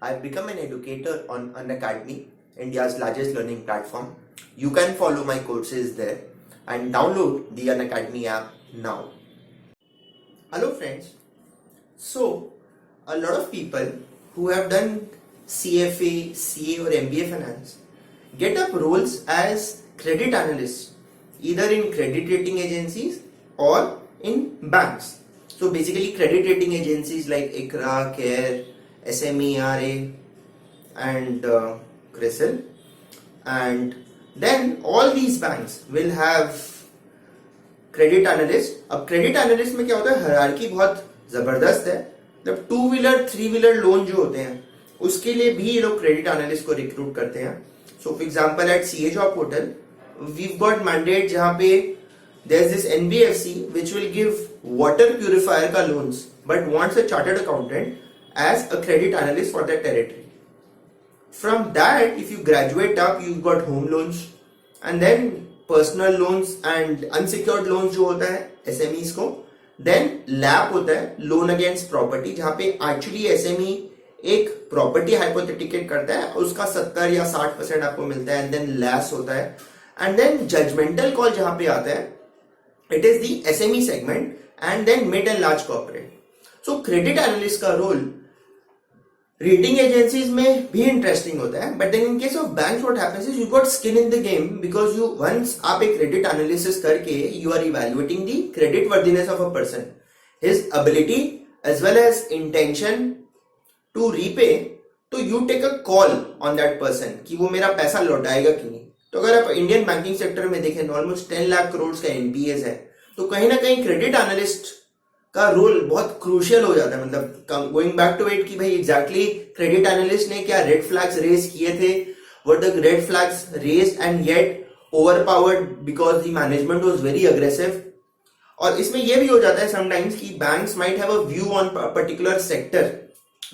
I've become an educator on Unacademy, India's largest learning platform. You can follow my courses there and download the Unacademy app now. Hello friends. So, a lot of people who have done CFA, CA or MBA finance get up roles as credit analysts, either in credit rating agencies or in banks. So basically credit rating agencies like ICRA, CARE, SMERA and CRISIL, and then all these banks will have credit analyst. अब credit analyst में क्या होता है, hierarchy बहुत जबरदस्त है. मतलब 2-wheeler 3-wheeler loan जो होते हैं उसके लिए भी ये लोग credit analyst को recruit करते हैं. So for example at CA job portal we've got mandate जहाँ पे there's this NBFC which will give water purifier का loans but wants a chartered accountant as a credit analyst for that territory. From that, if you graduate up, you've got home loans and then personal loans and unsecured loans जो होता है SMEs को, then LAP होता है loan against property जहाँ पे actually SME एक property हाइपोथेटिकेट करता है, उसका 70 या 60% आपको मिलता है, and then LAS होता है, and then judgmental call जहाँ पे आता है, it is the SME segment and then mid and large corporate. So credit analyst का रोल रेटिंग एजेंसीज में भी इंटरेस्टिंग होता है, but then in case of banks what happens is you got skin in the game because you once आप एक credit analysis करके you are evaluating the credit worthiness of a person, his ability as well as intention to repay, तो you take a call on that person कि वो मेरा पैसा लौटाएगा कि नहीं. तो अगर आप इंडियन बैंकिंग सेक्टर में देखें ऑलमोस्ट 10 लाख करोड़ का एनपीएस है, तो कहीं ना कहीं क्रेडिट एनालिस्ट का रोल बहुत क्रूशियल हो जाता है. मतलब गोइंग बैक टू इट कि भाई एग्जैक्टली क्रेडिट एनालिस्ट ने क्या रेड फ्लैग्स रेज किए थे, what the red flags raise and yet overpowered because the management was very aggressive. और इसमें यह भी हो जाता है समटाइम्स कि banks might have a view on particular sector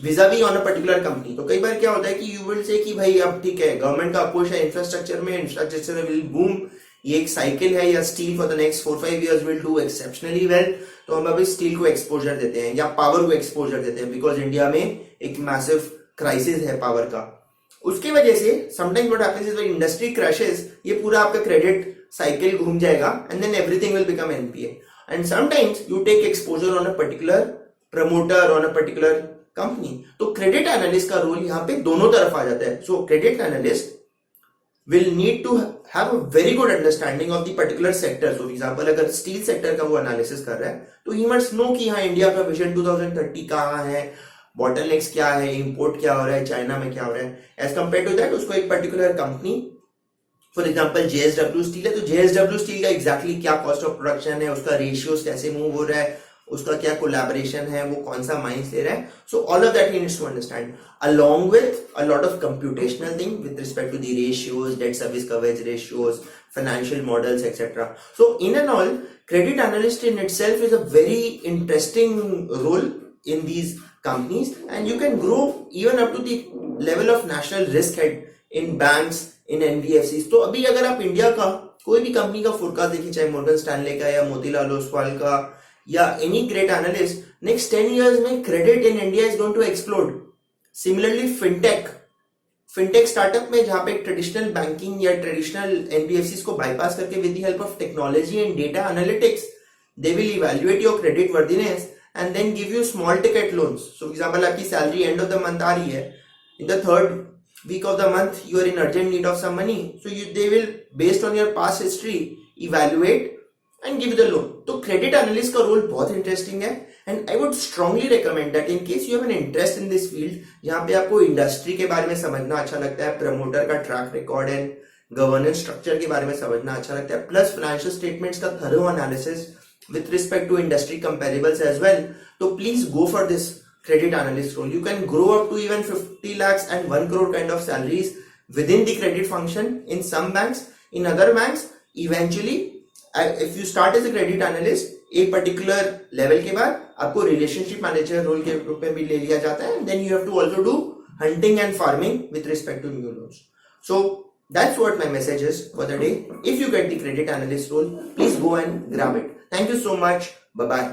vis-a-vis on a particular company. तो कई बार क्या होता है कि यू विल से कि भाई अब ठीक है गवर्नमेंट का अपुश है इंफ्रास्ट्रक्चर विल बूम, ये एक साइकिल है, या steel for the next 4-5 years will do exceptionally well, तो हम अभी स्टील को एक्सपोजर देते हैं या पावर को एक्सपोजर देते हैं बिकॉज इंडिया में एक मैसिव क्राइसिस है पावर का. उसकी वजह से sometimes what happens is when industry crashes, ये पूरा आपका क्रेडिट साइकिल घूम जाएगा and then everything will become NPA. And sometimes you take exposure on a particular promoter on a particular company. तो क्रेडिट एनालिस्ट का रोल यहाँ पे दोनों तरफ आ जाता है. So credit analyst will need to have a very good understanding of the particular sector. So for example अगर स्टील सेक्टर का वो एनालिसिस कर रहा है तो he must know कि हाँ इंडिया का विजन 2030 कहाँ है, बॉटलनेक्स क्या है, इंपोर्ट क्या हो रहा है, चाइना में क्या हो रहा है. एज कम्पेयर टू दैट उसको एक particular company for example JSW steel है, तो JSW स्टील का एग्जैक्टली क्या कॉस्ट ऑफ प्रोडक्शन है, उसका रेशियोज कैसे मूव हो रहा है, उसका क्या कोलैबोरेशन है, वो कौन सा माइंस ले रहा है. So all of that he needs to understand along with a lot of computational thing with respect to the ratios, debt service coverage ratios, financial models, etc. So in and all, credit analyst in itself is a very interesting role in these companies, and you can grow even up to the level of national risk head in banks, in NBFCs. तो अभी अगर आप India का कोई भी company का forecast देखिए, चाहे मॉर्गन स्टैनले का या मोतीलाल ओसवाल का या any great analyst, next 10 years में credit in India is going to explode. Similarly fintech startup में जहां पे ट्रेडिशनल बैंकिंग या ट्रेडिशनल एनबीएफसीज को बाईपास करके with the help of technology and data analytics they will evaluate your credit worthiness and then give you small ticket loans. So for example आपकी salary end of the month आ रही है, in the 3rd week of the month you are in urgent need of some money, so they will based on your past history evaluate and give you the loan. तो credit analyst का role बहुत interesting है and I would strongly recommend that in case you have an interest in this field, जहां पे आपको industry के बारे में समझना अच्छा लगता है, प्रमोटर का track record and governance structure के बारे में समझना अच्छा लगता है, प्लस फाइनेंशियल स्टेटमेंट्स का thorough analysis with respect to industry comparables as well. तो please go for this credit analyst role. You can grow up to even 50 lakhs and 1 crore kind of salaries within the credit function in some banks. In other banks, eventually, if you start as a credit analyst, एक particular level के बाद आपको relationship manager role के रूप में भी ले लिया जाता है. Then you have to also do hunting and farming with respect to new loans. So that's what my message is for the day. If you get the credit analyst role, please go and grab it. Thank you so much. Bye bye.